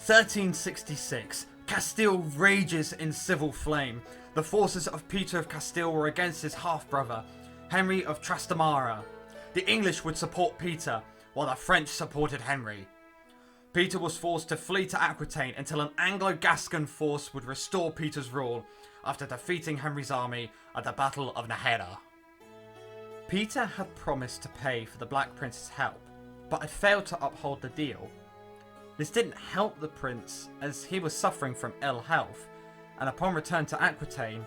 1366. Castile rages in civil flame. The forces of Peter of Castile were against his half-brother, Henry of Trastamara. The English would support Peter, while the French supported Henry. Peter was forced to flee to Aquitaine until an Anglo-Gascon force would restore Peter's rule after defeating Henry's army at the Battle of Nájera. Peter had promised to pay for the Black Prince's help, but had failed to uphold the deal. This didn't help the prince, as he was suffering from ill health, and upon return to Aquitaine,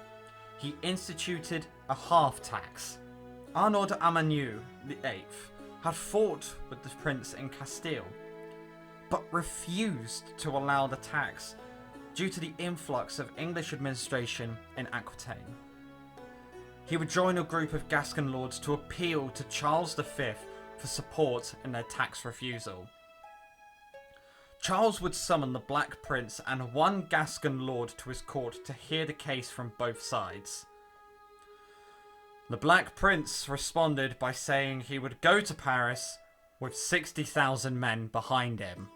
he instituted a half tax. Arnaud Amanieu VIII had fought with the prince in Castile, but refused to allow the tax due to the influx of English administration in Aquitaine. He would join a group of Gascon lords to appeal to Charles V for support in their tax refusal. Charles would summon the Black Prince and one Gascon lord to his court to hear the case from both sides. The Black Prince responded by saying he would go to Paris with 60,000 men behind him.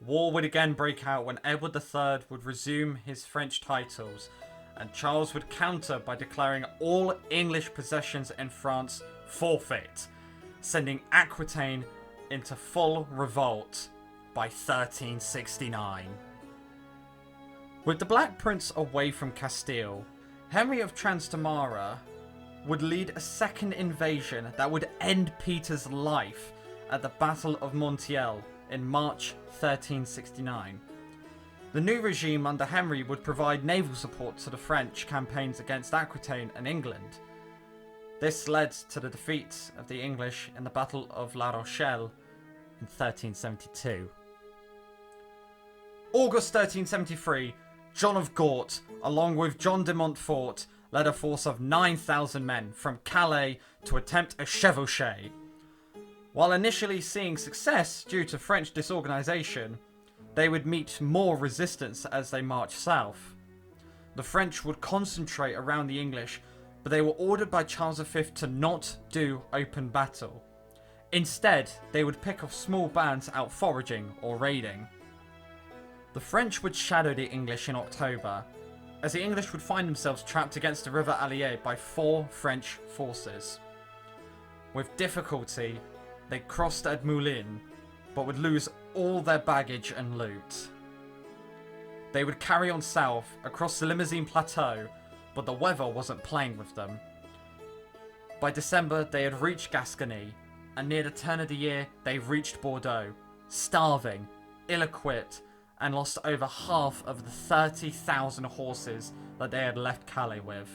War would again break out when Edward III would resume his French titles, and Charles would counter by declaring all English possessions in France forfeit, sending Aquitaine into full revolt by 1369. With the Black Prince away from Castile, Henry of Trastamara would lead a second invasion that would end Peter's life at the Battle of Montiel in March 1369. The new regime under Henry would provide naval support to the French campaigns against Aquitaine and England. This led to the defeat of the English in the Battle of La Rochelle in 1372. August 1373, John of Gaunt, along with John de Montfort, led a force of 9,000 men from Calais to attempt a chevauchée. While initially seeing success due to French disorganisation, they would meet more resistance as they marched south. The French would concentrate around the English, but they were ordered by Charles V to not do open battle. Instead, they would pick off small bands out foraging or raiding. The French would shadow the English in October, as the English would find themselves trapped against the River Allier by 4 French forces. With difficulty, they crossed at Moulins, but would lose all their baggage and loot. They would carry on south across the Limousin Plateau, but the weather wasn't playing with them. By December, they had reached Gascony, and near the turn of the year, they reached Bordeaux, starving, ill-equipped, and lost over half of the 30,000 horses that they had left Calais with.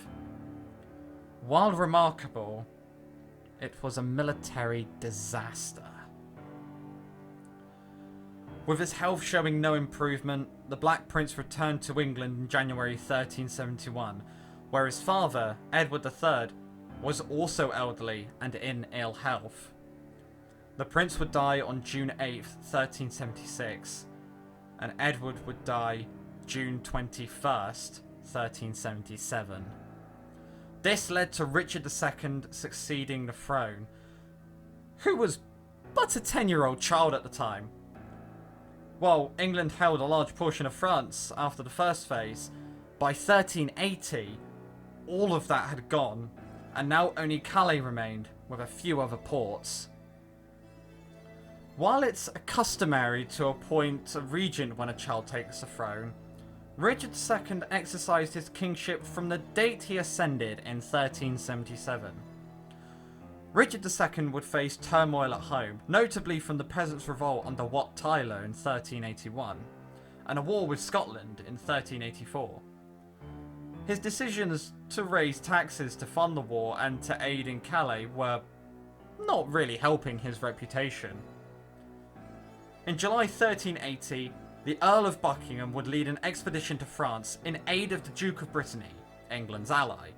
While remarkable, it was a military disaster. With his health showing no improvement, the Black Prince returned to England in January 1371, where his father, Edward III, was also elderly and in ill health. The prince would die on June 8, 1376, and Edward would die June 21st, 1377. This led to Richard II succeeding the throne, who was but a 10-year-old child at the time. While England held a large portion of France after the first phase, by 1380, all of that had gone, and now only Calais remained, with a few other ports. While it's customary to appoint a regent when a child takes the throne, Richard II exercised his kingship from the date he ascended in 1377. Richard II would face turmoil at home, notably from the Peasants' Revolt under Wat Tyler in 1381, and a war with Scotland in 1384. His decisions to raise taxes to fund the war and to aid in Calais were not really helping his reputation. In July 1380, the Earl of Buckingham would lead an expedition to France in aid of the Duke of Brittany, England's ally.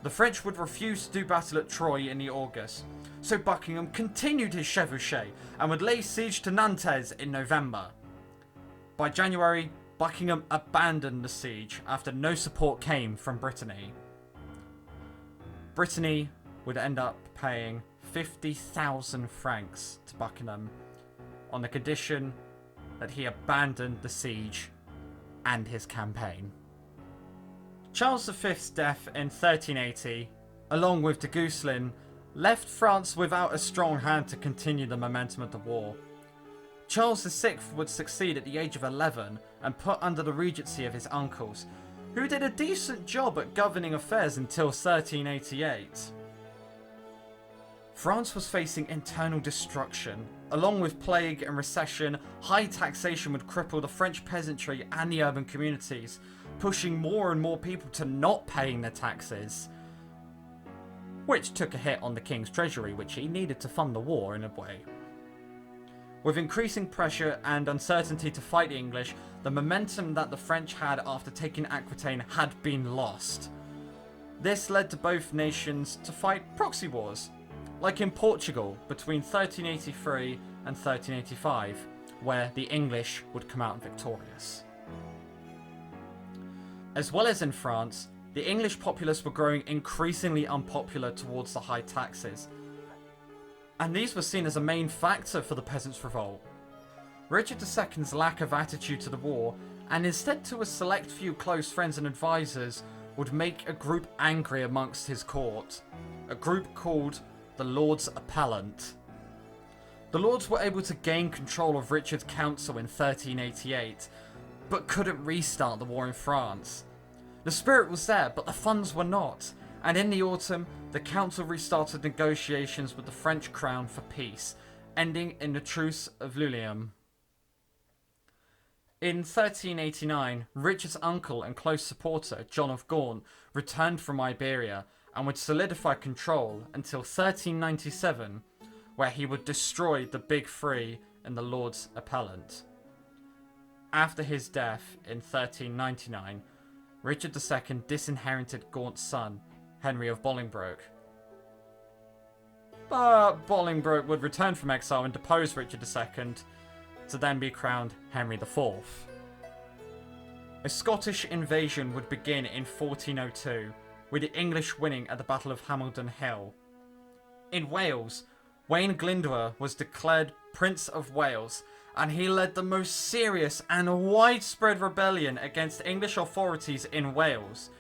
The French would refuse to do battle at Troyes in the August, so Buckingham continued his chevauchée and would lay siege to Nantes in November. By January, Buckingham abandoned the siege after no support came from Brittany. Brittany would end up paying 50,000 francs to Buckingham on the condition that he abandoned the siege and his campaign. Charles V's death in 1380, along with de Gouselin, left France without a strong hand to continue the momentum of the war. Charles VI would succeed at the age of 11 and put under the regency of his uncles, who did a decent job at governing affairs until 1388. France was facing internal destruction. Along with plague and recession, high taxation would cripple the French peasantry and the urban communities, pushing more and more people to not paying their taxes, which took a hit on the king's treasury, which he needed to fund the war in a way. With increasing pressure and uncertainty to fight the English, the momentum that the French had after taking Aquitaine had been lost. This led to both nations to fight proxy wars, like in Portugal between 1383 and 1385, where the English would come out victorious. As well as in France, the English populace were growing increasingly unpopular towards the high taxes, and these were seen as a main factor for the Peasants' Revolt. Richard II's lack of attitude to the war, and instead to a select few close friends and advisors, would make a group angry amongst his court, a group called the Lords Appellant. The Lords were able to gain control of Richard's council in 1388, but couldn't restart the war in France. The spirit was there, but the funds were not, and in the autumn, the council restarted negotiations with the French crown for peace, ending in the Truce of Lulliam. In 1389, Richard's uncle and close supporter, John of Gaunt, returned from Iberia and would solidify control until 1397, where he would destroy the Big Three and the Lords Appellant. After his death in 1399, Richard II disinherited Gaunt's son, Henry of Bolingbroke. But Bolingbroke would return from exile and depose Richard II, to then be crowned Henry IV. A Scottish invasion would begin in 1402, with the English winning at the Battle of Hamilton Hill. In Wales, Wayne Glyndwr was declared Prince of Wales, and he led the most serious and widespread rebellion against English authorities in Wales.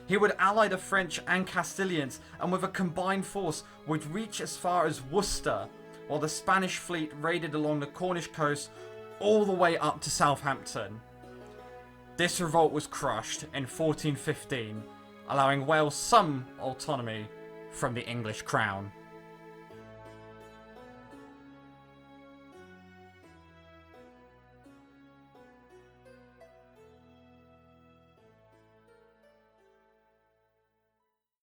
He would ally the French and Castilians, and with a combined force would reach as far as Worcester, while the Spanish fleet raided along the Cornish coast all the way up to Southampton. This revolt was crushed in 1415, allowing Wales some autonomy from the English crown.